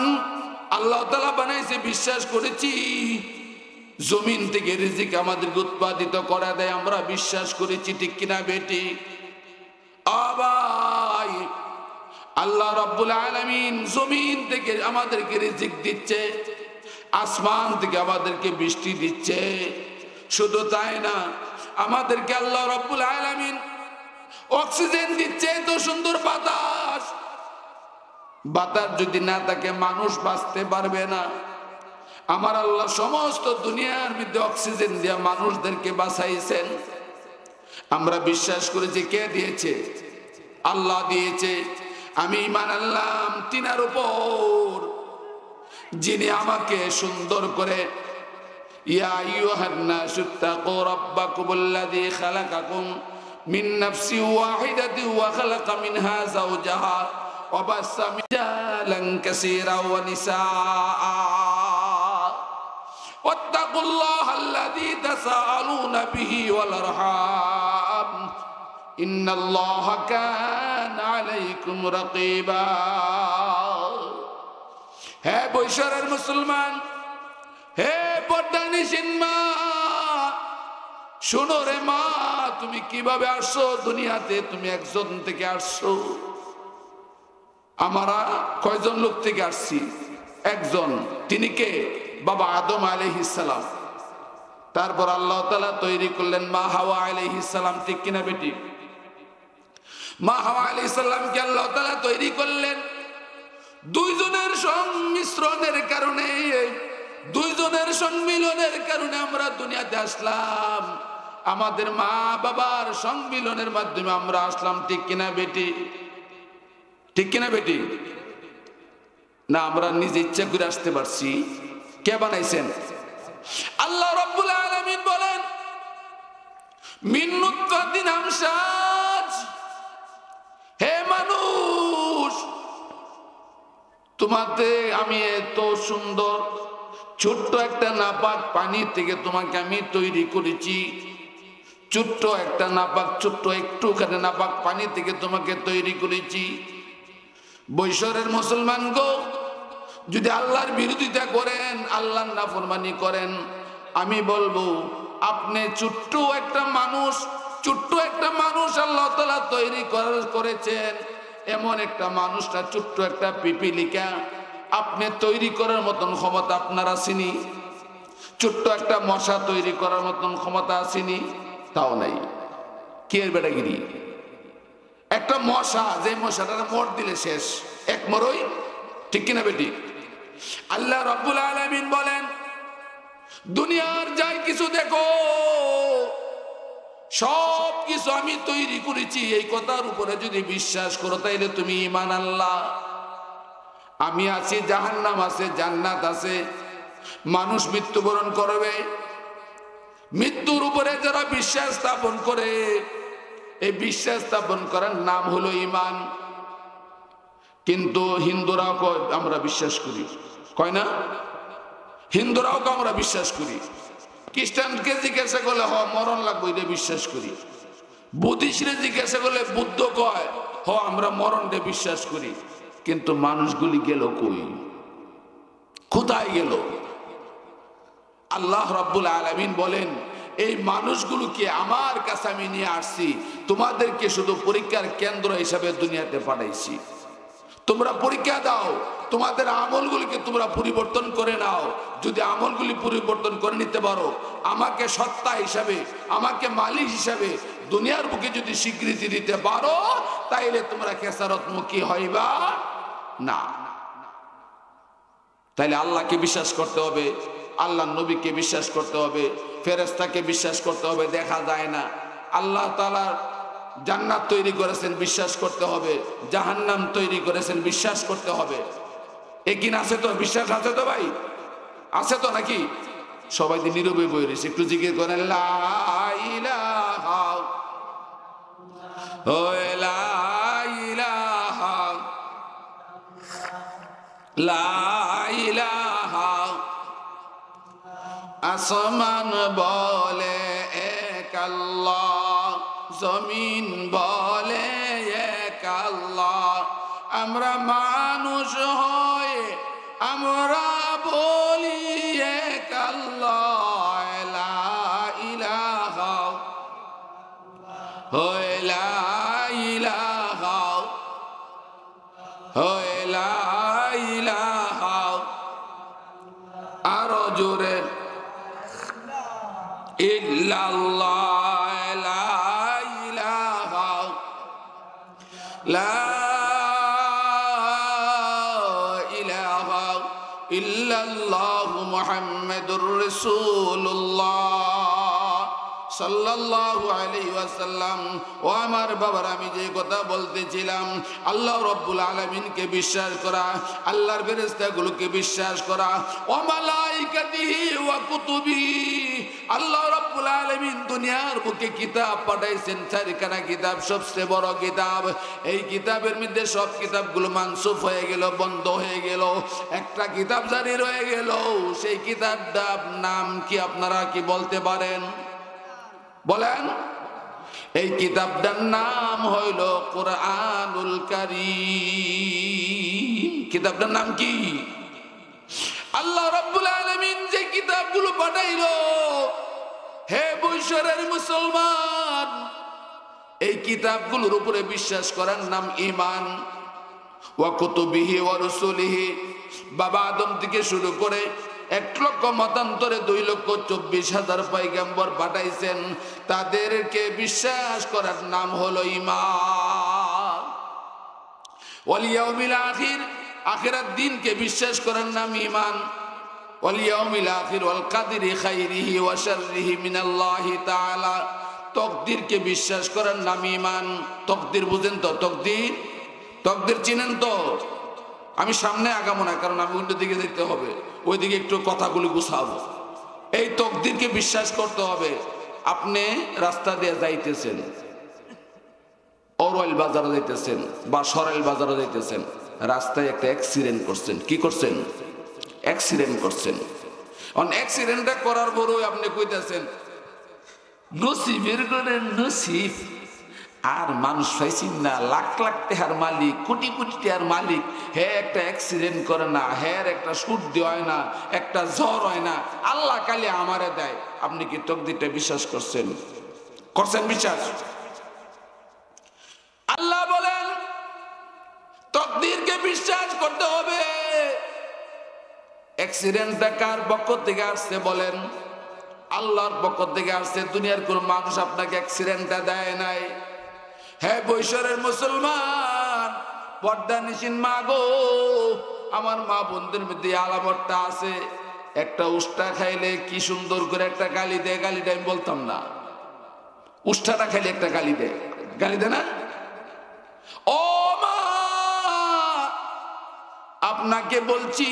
আল্লাহ তাআলা বানাইছে, বিশ্বাস করেছি। জমিন থেকে রিজিক আমাদেরকে উৎপাদিত করা দেয়, আমরা বিশ্বাস করেছি, ঠিক কিনা বেটি? আবাই আল্লাহ রাব্বুল আলামিন জমিন থেকে আমাদেরকে রিজিক দিচ্ছে, আসমান থেকে আমাদেরকে বৃষ্টি দিচ্ছে। শুধু তাই না, আমাদেরকে আল্লাহ রাব্বুল আলামিন অক্সিজেন দিচ্ছে, তো সুন্দর বাতাস। বাতাস যদি না থাকে মানুষ বাঁচতে পারবে না। আমার আল্লাহ সমস্ত দুনিয়ার মধ্যে অক্সিজেন দিয়ে মানুষদেরকে বাঁচাইছেন। আমরা বিশ্বাস করেছি কে দিয়েছে? আল্লাহ দিয়েছে। আমি ঈমান আনলাম তিনার উপর, যিনি আমাকে সুন্দর করে ইয়া আইয়ুহান নাসু তাকু রাব্বাকুমুল্লাযী খালাকাকুম মিন নাফসিন ওয়াহিদাতিন ওয়া খালাকা মিনহা যাওজাহা ওয়া বাসসা মিনালান কাসীরা ওয়া নিসা ওয়াত্তাকুল্লাহাল্লাযী তাসাআলুনা বিহি ওয়াল আরহাম ইন্নাল্লাহা কানা আলাইকুম রাকীবা। হে বৈশরের মুসলমান, হে পর্দানিসীন মা, শোনো রে মা, তুমি কিভাবে আসছো দুনিয়াতে? তুমি একজন থেকে আসছো। আমরা কয়জন লোক থেকে আসছি? একজন। তিনি কে? বাবা আদম আলাইহিস সালাম। তারপর আল্লাহ তাআলা তৈরি করলেন মা হাওয়া আলাইহিস সালাম, ঠিক কিনা বেটি? মা হাওয়া আলাইহিস সালামকে আল্লাহ তাআলা তৈরি করলেন দুইজনের সংমিশ্রণের কারণে, দুইজনের সম্মিলনের কারণে আমরা দুনিয়াতে আসলাম। আমাদের মা বাবার সম্মিলনের মাধ্যমে আমরা আসলাম, ঠিক কিনা বেটি? ঠিক কিনা বেটি? না আমরা নিজে ইচ্ছা করে আসতে পারছি? কে বানাইছেন? আল্লাহ রাব্বুল আলামিন বলেন মিন নুতফাতিন আমশাজ। হে মানুষ, তোমাতে আমি এত সুন্দর ছোট্ট একটা নাপাক পানি থেকে তোমাকে আমি তৈরি করেছি। ছোট্ট একটা নাপাক, ছোট্ট একটুখানি নাপাক পানি থেকে তোমাকে তৈরি করেছি। বৈশরের মুসলমান গো, যদি আল্লাহর বিরোধিতা করেন, আল্লাহর নাফরমানি করেন, আমি বলবো আপনি ছোট্ট একটা মানুষ আল্লাহ তাআলা তৈরি করেছেন। এমন একটা মানুষটা ছোট্ট একটা পিপিলিকা আপনি তৈরি করার মতন ক্ষমতা আপনার আসেনি। ছোট্ট একটা মশা তৈরি করার মতন ক্ষমতা আসেনি, তাও নাই। কি এর বেটাগিরি? একটা মশা, যে মশাটা মর দিলে শেষ, এক মরই, ঠিক কিনা বেটি? আল্লাহ রাব্বুল আলামিন বলেন, দুনিয়ার যাই কিছু দেখো সব কিছু আমি তৈরি করেছি। এই কথার উপরে যদি বিশ্বাস করো তাইলে তুমি ঈমান আনলা। আমি আছি, জাহান্নাম আছে, জান্নাত আছে, মানুষ মৃত্যুবরণ করবে। মৃত্যুর উপরে যারা বিশ্বাস স্থাপন করে, এই বিশ্বাস স্থাপন করার নাম হলো ঈমান। কিন্তু হিন্দুরাও কয় আমরা বিশ্বাস করি, কয় না? হিন্দুরাও কয় আমরা বিশ্বাস করি। খ্রিস্টানকে জিজ্ঞাসা করলে মরণ লাগবে, এটা বিশ্বাস করি। বুদ্ধিস্টরে জিজ্ঞাসা করলে বুদ্ধ কয় আমরা মরণকে বিশ্বাস করি। কিন্তু মানুষগুলি গেল কই? কোথায় গেল? আল্লাহ রাব্বুল আলামিন বলেন, এই মানুষগুলোকে আমার কাছে আমি নিয়ে আসছি, তোমাদেরকে শুধু পরীক্ষার কেন্দ্র হিসাবে দুনিয়াতে পাঠাইছি। তোমরা পরীক্ষা দাও, তোমাদের আমলগুলিকে তোমরা পরিবর্তন করে নাও। যদি আমলগুলি পরিবর্তন করে নিতে পারো, আমাকে সত্তা হিসাবে, আমাকে মালিক হিসাবে দুনিয়ার বুকে যদি স্বীকৃতি দিতে পারো, তাইলে তোমরা খেসারতমুখী হইবা না। তাইলে আল্লাহকে বিশ্বাস করতে হবে, আল্লাহ নবীকে বিশ্বাস করতে হবে, ফেরেশতাকে বিশ্বাস করতে হবে, দেখা যায় না। আল্লাহ তাআলা জান্নাত তৈরি করেছেন, বিশ্বাস করতে হবে। জাহান্নাম তৈরি করেছেন, বিশ্বাস করতে হবে। একিন আছে তো? বিশ্বাস আছে তো ভাই? আছে তো নাকি? সবাই দিন নীরবে বই রয়েছে, একটু জিকির করেন লা ইলাহা ও লা ইলাহা লা ইলাহা। আসমান বলে এক আল্লাহ, জমিন বলে এক আল্লাহ। আমরা মানুষ হয়ে আমরা বলি এক আল্লাহ, লা ইলাহা লা ইলাহা লা ইলাহা। আরো জোরে ইল্লাল্লাহ, লা ইলাহা লা ইলাহা ইল্লাল্লাহ মুহাম্মাদুর রাসূলুল্লাহ সাল্লাল্লাহু আলাইহি ওয়াসাল্লাম। ও আমার বাবার, আমি যে কথা বলতেছিলাম, আল্লাহ রাব্বুল আলামিনকে বিশ্বাস করা, আল্লাহর ফেরেশতাগুলোকে বিশ্বাস করা, ওয়া মালাইকাতিহি ওয়া কুতুবিহি। আল্লাহ রাব্বুল আলামিন দুনিয়ার বুকে কিতাব পাঠাইছেন, চারখানা কিতাব, সবচেয়ে বড় কিতাব। এই কিতাবের মধ্যে সব কিতাবগুলো মানসুখ হয়ে গেল, বন্ধ হয়ে গেল, একটা কিতাব জারি রয়ে গেল। সেই কিতাবটার নাম কি আপনারা কি বলতে পারেন? বলেন। এই কিতাবটার নাম হইল কোরআনুল কারীম। কিতাবটার নাম কি? আল্লাহ রাব্বুল আলামিন যে কিতাবগুলো পাঠাইলো, হে বৈশ্বরের মুসলমান, এই কিতাবগুলোর উপরে বিশ্বাস করার নাম ঈমান। ওয়া কুতুবিহি ওয়া রাসূলিহি। বাবা আদম থেকে শুরু করে 1 লক্ষ মতান্তরে 2,24,000 পয়গম্বর পাঠাইছেন, তাদেরকে বিশ্বাস করার নাম হলো ঈমান। ওয়াল ইয়াউমিল আখির, আখিরাত দিনকে বিশ্বাস করার নাম ঈমান। ওয়াল ইয়াউমিল আখির ওয়াল কাদরি খাইরিহি ওয়া শাররিহি মিনাল্লাহি তাআলা। তকদিরকে বিশ্বাস করার নাম ঈমান। তকদির বুঝেন তো? তকদির, তকদির চিনেন তো? আমি সামনে আগামো না, কারণ আমি উল্টো দিকে দেখতে হবে, ওইদিকে একটু কথাগুলো গুছাবো। এই তকদিরকে বিশ্বাস করতে হবে। আপনি রাস্তা দিয়ে যাইতেছেন, অরওয়াল বাজারে যাইতেছেন বা সরাইল বাজারে যাইতেছেন, রাস্তায় একটা অ্যাক্সিডেন্ট করছেন। কি করছেন? অ্যাক্সিডেন্ট করছেন। অ্যাক্সিডেন্টটা করার পরও আপনি কইতেছেন নসিবের করে নসিব, আর মানুষ পাইছেন না, লাখ লাখ টাকার মালিক, কোটি কোটি টাকার মালিক, হে একটা অ্যাক্সিডেন্ট করে না, হ্যাঁ একটা সর্দি হয় না, একটা জ্বর হয় না, আল্লাহ কালি আমারে দেয়। আপনি কি তকদিরটা বিশ্বাস করছেন? করছেন বিশ্বাস? আল্লাহ বলেন তকদিরকে বিশ্বাস করতে হবে। অ্যাক্সিডেন্টটা কার পক্ষ থেকে আসছে বলেন? আল্লাহর পক্ষ থেকে আসছে। দুনিয়ার কোন মানুষ আপনাকে অ্যাক্সিডেন্টটা দেয় নাই। হ্যাঁ বৈশ্বরের মুসলমান, পর্দা নিশিন মা গো, আমার মা বোনদের মধ্যে আলামতটা আছে। একটা উষ্টা খাইলে কি সুন্দর করে একটা গালি দেয়, গালিটা আমি বলতাম না, উষ্টাটা খাইলে একটা গালি দেয়, গালি দেয় না? ও মা, আপনাকে বলছি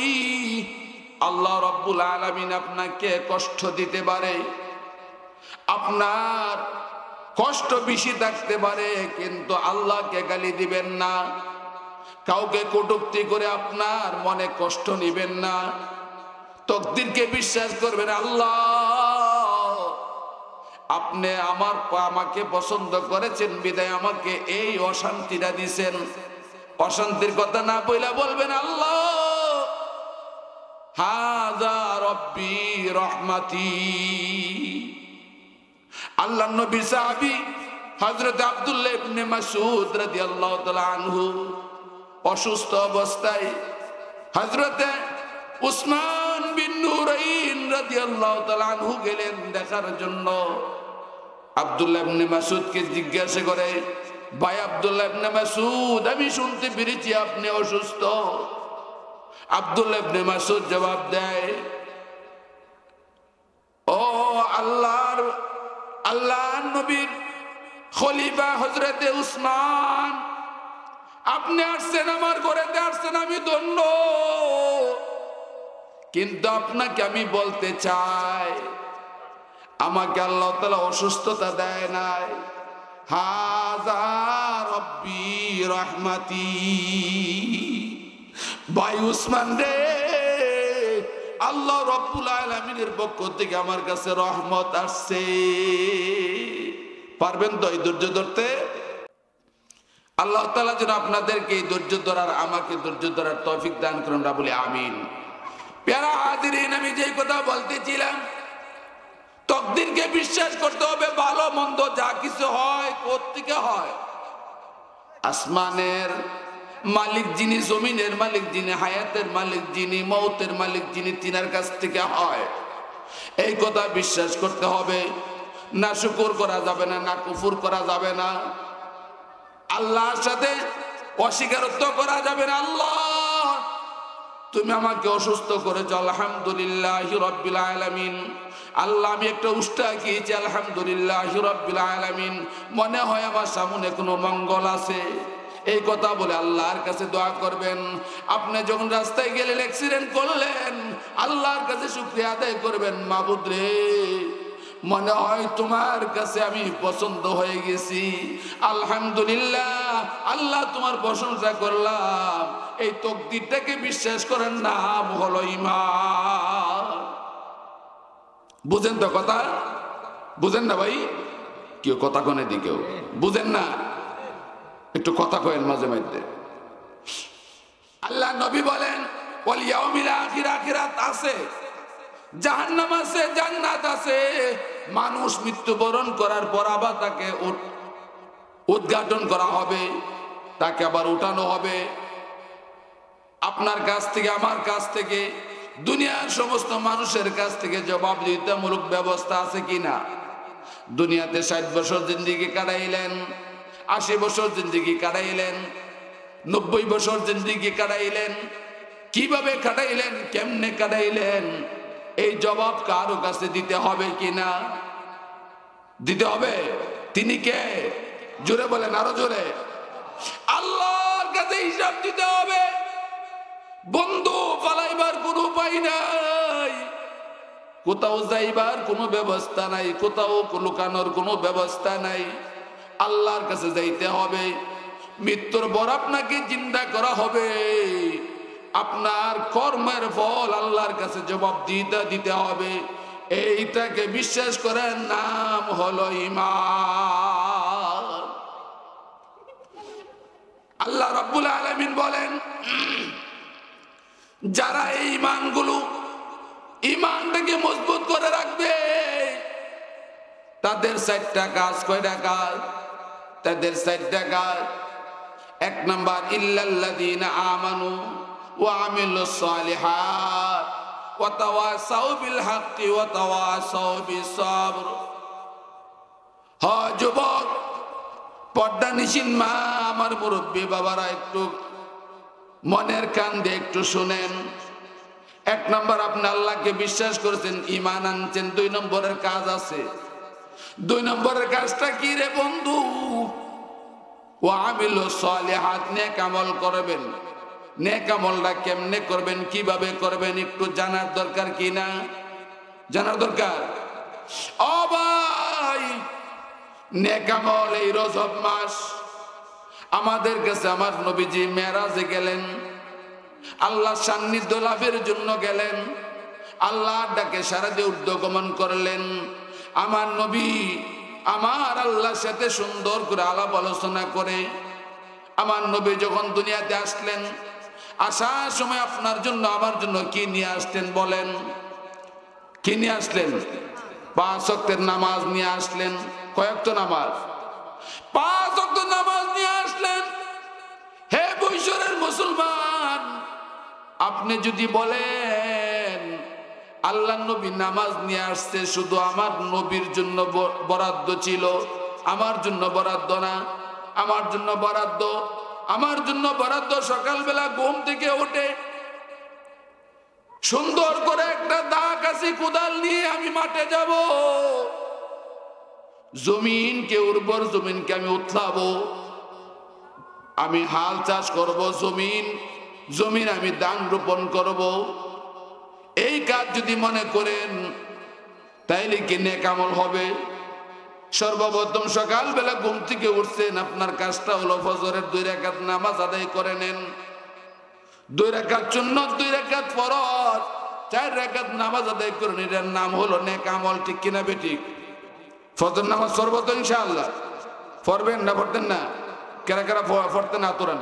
আল্লাহ রাব্বুল আলামিন আপনাকে কষ্ট দিতে পারে, আপনার কষ্ট বেশি থাকতে পারে, কিন্তু আল্লাহকে গালি দিবেন না, কাউকে কটূক্তি করে আপনার মনে কষ্ট নেবেন না, তকদিরকে বিশ্বাস করবেন। আল্লাহ আপনি আমাকে পছন্দ করেছেন বিদায় আমাকে এই অশান্তিটা দিছেন। অশান্তির কথা না বইলা বলবেন আল্লাহ হাযা রব্বি রহমাতি। আল্লাহর নবী সাহাবী হযরত আব্দুল্লাহ ইবনে মাসউদ রাদিয়াল্লাহু তাআলা আনহু অসুস্থ অবস্থায় হযরত উসমান বিন নুরাইন রাদিয়াল্লাহু তাআলা আনহু গেলেন দেখার জন্য। আব্দুল্লাহ ইবনে মাসউদকে জিজ্ঞাসা করে, ভাই আব্দুল্লাহ ইবনে মাসউদ, আমি শুনতে পেরেছি আপনি অসুস্থ। আব্দুল্লাহ ইবনে মাসউদ জবাব দেয়, ও আল্লাহর নবীর খলিফা হযরতে উসমান, আপনি আসছেন আমার ঘরেতে, আসছেন, আমি ধন্য, কিন্তু আপনাকে আমি বলতে চাই আমাকে আল্লাহ তাআলা অসুস্থতা দেয় নাই। হাযা রব্বি রহমাতি। ভাই উসমান রে, আল্লাহ রাব্বুল আলামিনের পক্ষ থেকে আমার কাছে রহমত আসছে। পারবেন তো এই ধৈর্য ধরতে? আল্লাহ তাআলা যেন আপনাদেরকে এই ধৈর্য ধরার, আমাকে ধৈর্য ধরার তৌফিক দান করেন, আমরা বলি আমিন। প্যারা হাজিরিন, আমি যেই কথা বলতেছিলাম, তকদিরকে বিশ্বাস করতে হবে। ভালো মন্দ যা কিছু হয় কোত্থেকে হয়? আসমানের মালিক যিনি, জমিনের মালিক যিনি, হায়াতের মালিক যিনি, মৌতের মালিক যিনি, তিনার কাছ থেকে হয়। এই কথা বিশ্বাস করতে হবে। না শুকর করা যাবে না, না কুফর করা যাবে না, আল্লাহর সাথে অস্বীকারত্ব করা যাবে না। আল্লাহ তুমি আমাকে অসুস্থ করেছো, আলহামদুলিল্লাহি রাব্বিল আলামিন। আল্লাহ আমি একটা উষ্টা খেয়েছি, আলহামদুলিল্লাহি রাব্বিল আলামিন। মনে হয় আমার সামনে কোনো মঙ্গল আছে। এই কথা বলে আল্লাহর কাছে দোয়া করবেন। আপনি যখন রাস্তায় গেলেন, অ্যাক্সিডেন্ট করলেন, আল্লাহর কাছে শুকরিয়া আদায় করবেন, মাবুদ রে, মনে হয় তোমার কাছে আমি পছন্দ হয়ে গেছি, আলহামদুলিল্লাহ। আল্লাহ তোমার প্রশংসা করলাম। এই তকদিরটাকে বিশ্বাস করেন, নাম হলো ঈমান। বুঝেন তো কথা? বুঝেন না ভাই? কেউ কথা কনে দি, কেউ বুঝেন না? একটু কথা কয়েন মাঝে মধ্যে। আল্লাহ নবী বলেন ওয়াল ইয়াউমিল আখির, আখিরাত আছে, জাহান্নাম আছে, জান্নাত আছে। মানুষ মৃত্যুবরণ করার পর আবার তাকে উদ্ঘাটন করা হবে, তাকে আবার উঠানো হবে। আপনার কাছ থেকে, আমার কাছ থেকে, দুনিয়ার সমস্ত মানুষের কাছ থেকে জবাবদিহিতামূলক ব্যবস্থা আছে কিনা? দুনিয়াতে 60 বছর জিন্দেগি কাটাইলেন, 80 বছর জিন্দেগি কাটাইলেন, 90 বছর জিন্দেগি কাটাইলেন, কিভাবে কাটাইলেন, কেমনে কাটাইলেন, এই জবাব কারো কাছে দিতে হবে কিনা? দিতে হবে। তিনি কে? জোরে বলেন, আরো জোরে। আল্লাহর কাছে হিসাব দিতে হবে। বন্ধু পালাইবার কোনো উপায় নাই, কোথাও যাইবার কোনো ব্যবস্থা নাই, কোথাও লুকানোর কোনো ব্যবস্থা নাই। আল্লাহর কাছে যাইতে হবে। মৃত্যুর পর আপনাকে জিন্দা করা হবে। আপনার কর্মের ফল আল্লাহর কাছে জবাব দিতে হবে। এইটাকে বিশ্বাস করেন, নাম হলো ঈমান। আল্লাহ রাব্বুল আলামিন বলেন, যারা এই ইমানটাকে মজবুত করে রাখবে তাদের 4টা কাজ। কয়টা কাজ? তাদের 4টা কাজ। 1 নাম্বার, ইল্লাল্লাযীনা আমানু ওয়া আমিলুস সালিহাত ওয়া তাওয়াসাউ বিল হাক্কি ওয়া তাওয়াসাউ বিস সাবর। যুবক, পর্দানিশীন মা, আমার মুরব্বী বাবারা, একটু মনের কান দিয়ে একটু শুনেন। 1 নাম্বার, আপনি আল্লাহকে বিশ্বাস করেছেন, ঈমান আনছেন। 2 নম্বরের কাজ আছে। 2 নম্বরের কাজটা কি রে বন্ধু? ওয়া আমিলুস সালিহাত, নেক আমল করবেন। নেক আমলটা কেমনে করবেন, কিভাবে করবেন একটু জানার দরকার কি না? জানার দরকার। ও ভাই, নেক আমল এই রজব মাস আমাদের কাছে আমার নবীজি মেরাজে গেলেন, আল্লাহ সান্নিধ্য লাভের জন্য গেলেন, আল্লাহ ডাকে সাড়া দিয়ে ঊর্ধ্বগমন করলেন। আমার নবী আমার আল্লাহর সাথে সুন্দর করে আলাপ আলোচনা করে আমার নবী যখন দুনিয়াতে আসলেন, আসার সময় আপনার জন্য আমার জন্য কি নিয়ে আসলেন বলেন? কি নিয়ে আসলেন? 5 ওয়াক্তের নামাজ নিয়ে আসলেন। কয় ওয়াক্ত নামাজ? 5 ওয়াক্ত নামাজ নিয়ে আসলেন। হে বৈশ্বরের মুসলমান, আপনি যদি বলেন আল্লাহ নবী নামাজ নিয়ে আসছে, শুধু আমার নবীর জন্য বরাদ্দ ছিল, আমার জন্য বরাদ্দ না, আমার জন্য বরাদ্দ, আমার জন্য বরাদ্দ। সকালবেলা ঘুম থেকে উঠে সুন্দর করে একটা দা কাশি কোদাল নিয়ে আমি মাঠে যাব, জমিনকে, উর্বর জমিনকে আমি উথলাবো, আমি হাল চাষ করব, জমিন আমি ধান রোপণ করব। এই কাজ যদি মনে করেন তাইলে কি নেক আমল হবে? সর্বপ্রথম সকালবেলা ঘুম থেকে উঠছেন, আপনার কাজটা হলো ফজরের 2 রাকাত নামাজ আদায় করে নেন। 2 রাকাত সুন্নাত, 2 রাকাত ফরজ, 4 রাকাত নামাজ আদায় করে নেন। এর নাম হলো নেক আমল। ঠিক কিনা বেঠিক? ফজর নামাজ পড়ব তো ইনশাআল্লাহ? পড়বেন না? পড়তেন না? কারা কারা পড়তেন আতরান?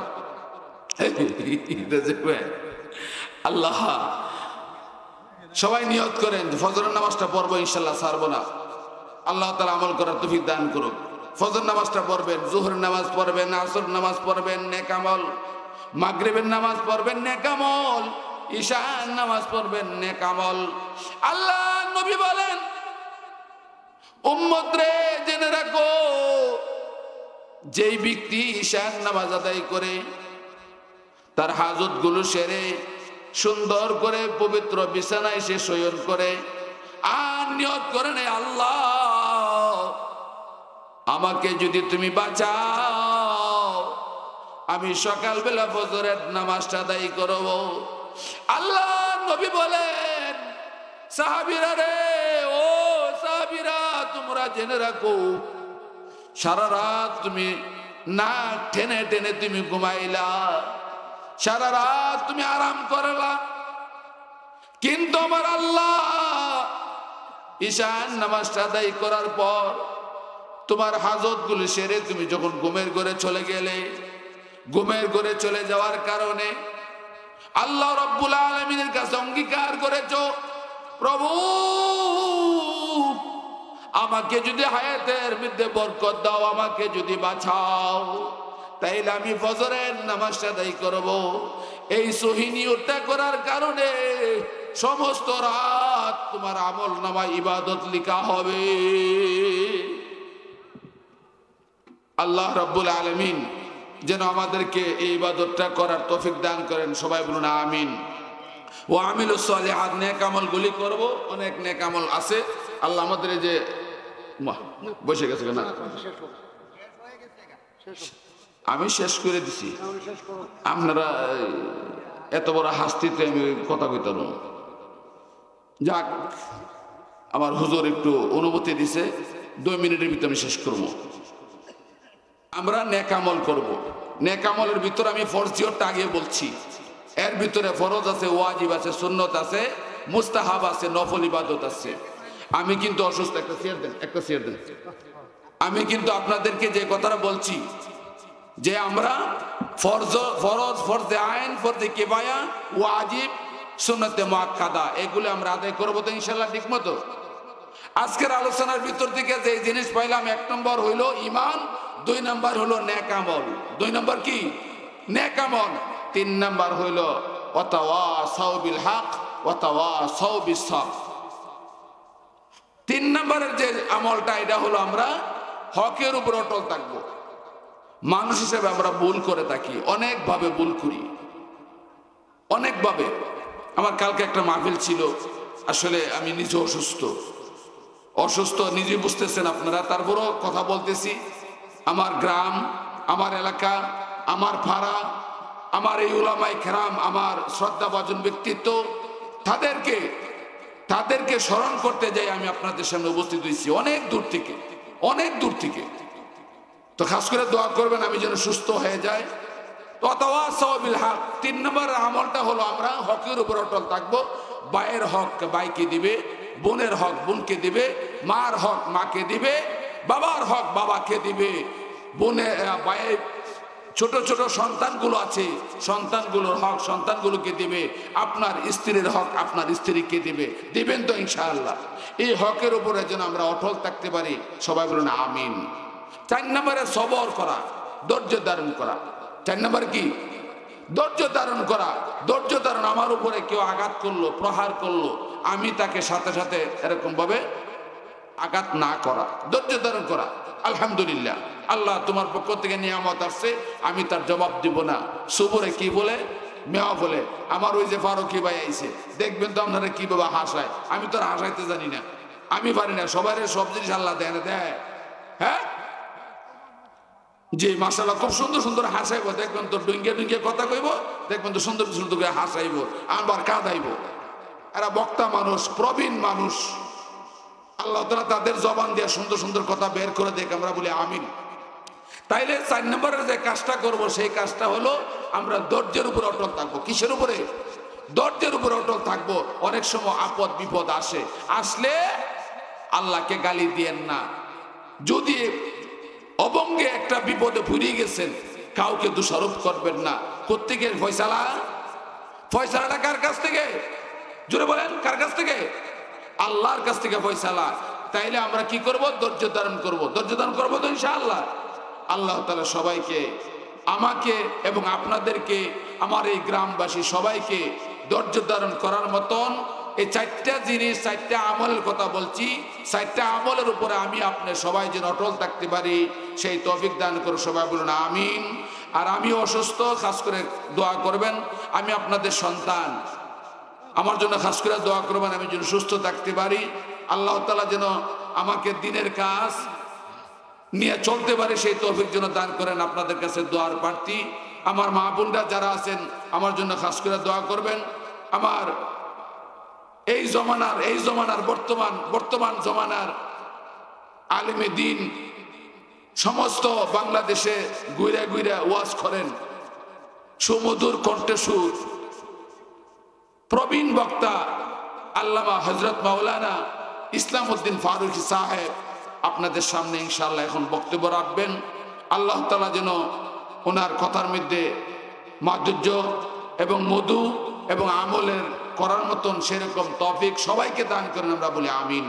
আল্লাহ, সবাই নিয়ত করেন ফজরের নামাজটা পড়বো ইনশাআল্লাহ, ছাড়বো না। আল্লাহ তাআলা আমল করার তৌফিক দান করুক। ফজর নামাজটা পড়বেন, যোহরের নামাজ পড়বেন, আসর নামাজ পড়বেন, নেক আমল। মাগরিবের নামাজ পড়বেন, নেক আমল। ঈশার নামাজ পড়বেন, নেক আমল। আল্লাহ নবী বলেন, উম্মত রে জেনে রাখো, যেই ব্যক্তি ঈশার নামাজ আদায় করে তার হাজত গুলো সেরে সুন্দর করে পবিত্র বিছানায় সে শয়ন করে আর নিয়ত করে নেয়, আল্লাহ আমাকে যদি তুমি বাঁচাও, আমি সকালবেলা ফজরের নামাজটা আদায় করব। আল্লাহ নবী বলেন, সাহাবীরা রে, ও সাহাবীরা, তোমরা জেনে রাখো, সারা রাত তুমি নাক টেনে টেনে তুমি ঘুমাইলা, সারা রাত তুমি আরাম করলা, কিন্তু আমার আল্লাহ ঈশান নামাজটা আদায় করার পর তোমার হাজত গুলি সেরে তুমি যখন ঘুমের ঘরে চলে গেলে, ঘুমের ঘরে চলে যাওয়ার কারণে আল্লাহ রাব্বুল আলামিনের কাছে অঙ্গীকার করেছো, প্রভু আমাকে যদি হায়াতের মধ্যে বরকত দাও, আমাকে যদি বাঁচাও, তাইলে আমি ফজরের নামাজটা আদায় করব। এই সহিনিয়তটা করার কারণে সমস্ত রাত তোমার আমল নামায় ইবাদত লিখা হবে। আল্লাহ রাব্বুল আলামিন যেন আমাদেরকে এই ইবাদতটা করার তৌফিক দান করেন। সবাই বলুন আমিন। ও আমিলুস সালিহাত, নেক আমলগুলি করব। অনেক নেক আমল আছে। আল্লাহ আমাদের যে বসে গেছে না, আমি শেষ করে দিছি, আপনারা এত বড় হাস্তিতে আমি কথা কইতাম। যাক, আমার হুজুর একটু অনুমতি দিছে, 2 মিনিটের ভিতরে আমি শেষ করব। আমরা নেক আমল করব। নেক আমলের ভিতরে আমি ফরজিয়তটা আগে বলছি, এর ভিতরে ফরজ আছে, ওয়াজিব আছে, সুন্নত আছে, মুস্তাহাব আছে, নফল ইবাদত আছে। আমি কিন্তু অসুস্থ, একটা চেয়ার দেন, একটা চেয়ার দেন। আমি কিন্তু আপনাদেরকে যে কথাটা বলছি, যে আমরা ফরজ, ফরজে আইন, ফরজে কিফায়া, ওয়াজিব, সুন্নতে মুআক্কাদা এগুলো আমরা আদায় করবো তো ইনশাআল্লাহ ঠিক মতো। আজকের আলোচনার ভিতর থেকে যে জিনিস পাইলাম, 1 নম্বর হইল ঈমান, 2 নম্বর হলো নেক আমল। 2 নম্বর কি? নেক আমল। 3 নম্বর হইল ওয়াতাওয়াসাউ বিল হক ওয়াতাওয়াসাউ বিস সাবর। 3 নম্বরের যে আমলটা, এটা হলো আমরা হকের উপর অটল থাকবো। মানুষ হিসেবে আমরা ভুল করে থাকি, অনেকভাবে ভুল করি, অনেকভাবে। আমার কালকে একটা মাহফিল ছিল, আসলে আমি নিজে অসুস্থ নিজে বুঝতেছেন আপনারা, তারপরও কথা বলতেছি। আমার গ্রাম, আমার এলাকা, আমার পাড়া, আমার এই উলামায়ে কেরাম, আমার শ্রদ্ধাভাজন ব্যক্তিত্ব, তাদেরকে স্মরণ করতে যাই আমি আপনাদের সামনে উপস্থিত হয়েছি অনেক দূর থেকে। তো খাস করে দোয়া করবেন আমি যেন সুস্থ হয়ে যায়। ওয়াতাওয়াসাউ বিল হক। 3 নম্বর আমলটা হলো আমরা হকের উপর অটল থাকবো। ভাইয়ের হক ভাইকে দিবে, বোনের হক বোনকে দিবে, মার হক মাকে দিবে, বাবার হক বাবাকে দিবে, ভাইয়ের ছোট ছোট সন্তানগুলো আছে, সন্তানগুলোর হক সন্তানগুলোকে দিবে, আপনার স্ত্রীর হক আপনার স্ত্রীকে দিবেন তো ইনশাআল্লাহ। এই হকের উপরে যেন আমরা অটল থাকতে পারি, সবাই বলুন আমিন। 4 নম্বরে সবর করা, ধৈর্য ধারণ করা। 4 নম্বর কি? ধৈর্য ধারণ করা। ধৈর্য ধারণ, আমার উপরে কেউ আঘাত করলো, প্রহার করলো, আমি তাকে সাথে সাথে এরকম ভাবে আঘাত না করা, ধৈর্য ধারণ করা। আলহামদুলিল্লাহ, আল্লাহ তোমার পক্ষ থেকে নিয়ামত আসছে, আমি তার জবাব দিব না। সুবরে কি বলে? মেয়া বলে। আমার ওই যে ফারুকি ভাই আইছে, দেখবেন তো আপনারা কিভাবে হাসায়। আমি তো আর হাসাইতে জানি না, আমি পারি না। সবাই সব জিনিস আল্লাহ দেয়। হ্যাঁ জি, মাশাআল্লাহ, খুব সুন্দর সুন্দর হাসাইব। দেখবেন তো ডুঙ্গে কথা কইব, দেখবেন তো সুন্দর সুন্দর করে হাসাইব, আবার কাঁদাইব। এরা বক্তা মানুষ, প্রবীণ মানুষ, আল্লাহ তাআলা তাদের জবান দিয়ে সুন্দর সুন্দর কথা বের করে দেখ, আমরা বলি আমিন। তাইলে 4 নম্বরের যে কাজটা করব, সেই কাজটা হলো আমরা ধৈর্যের উপর অটল থাকবো। কিসের উপরে? ধৈর্যের উপর অটল থাকবো। অনেক সময় আপদ বিপদ আসলে আল্লাহকে গালি দিয়েন না। যদি অবঙ্গে একটা বিপদে পড়ে গেছেন, কাউকে দোষারোপ করবেন না। কোত্থেকে ফয়সালাটা কার কাছ থেকে? জোরে বলেন, কার কাছ থেকে? আল্লাহর কাছ থেকে ফয়সালা। তাইলে আমরা কি করব? ধৈর্য ধারণ করব। ধৈর্য ধারণ করবো তো ইনশাআল্লাহ। আল্লাহ তাআলা সবাইকে, আমাকে এবং আপনাদেরকে, আমার এই গ্রামবাসী সবাইকে ধৈর্য ধারণ করার মতন এই 4টা জিনিস, 4টা আমলের কথা বলছি, 4টা আমলের উপরে আমি আপনি সবাই যেন অটল থাকতে পারি, সেই তৌফিক দান করে সবাই বলুন আমিন। আর আমি অসুস্থ, খাস করে দোয়া করবেন। আমি আপনাদের সন্তান, আমার জন্য খাস করে দোয়া করবেন, আমি যেন সুস্থ থাকতে পারি। আল্লাহ তাআলা যেন আমাকে দিনের কাজ নিয়ে চলতে পারে, সেই তৌফিক যেন দান করেন। আপনাদের কাছে দোয়ার প্রার্থী। আমার মা বোনরা যারা আছেন, আমার জন্য খাস করে দোয়া করবেন। আমার এই জমানার বর্তমান জমানার আলেমে দ্বীন সমস্ত বাংলাদেশে ঘুরে ওয়াজ করেন, সুমধুর কণ্ঠস্বর, প্রবীণ বক্তা আল্লামা হযরত মাওলানা ইসলামউদ্দিন ফারুকী সাহেব আপনাদের সামনে ইনশাআল্লাহ এখন বক্তব্য রাখবেন। আল্লাহ তাআলা যেন ওনার কথার মধ্যে মাধুর্য এবং মধু এবং আমলের করার মতন সেরকম তৌফিক সবাইকে দান করেন, আমরা বলি আমিন।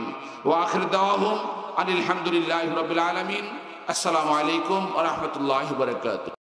ওয়া আখির দাওয়াহুম আনিল হামদুলিল্লাহি রাব্বিল আলামিন। আসসালামু আলাইকুম ওয়া রাহমাতুল্লাহি ওয়া বারাকাতুহু।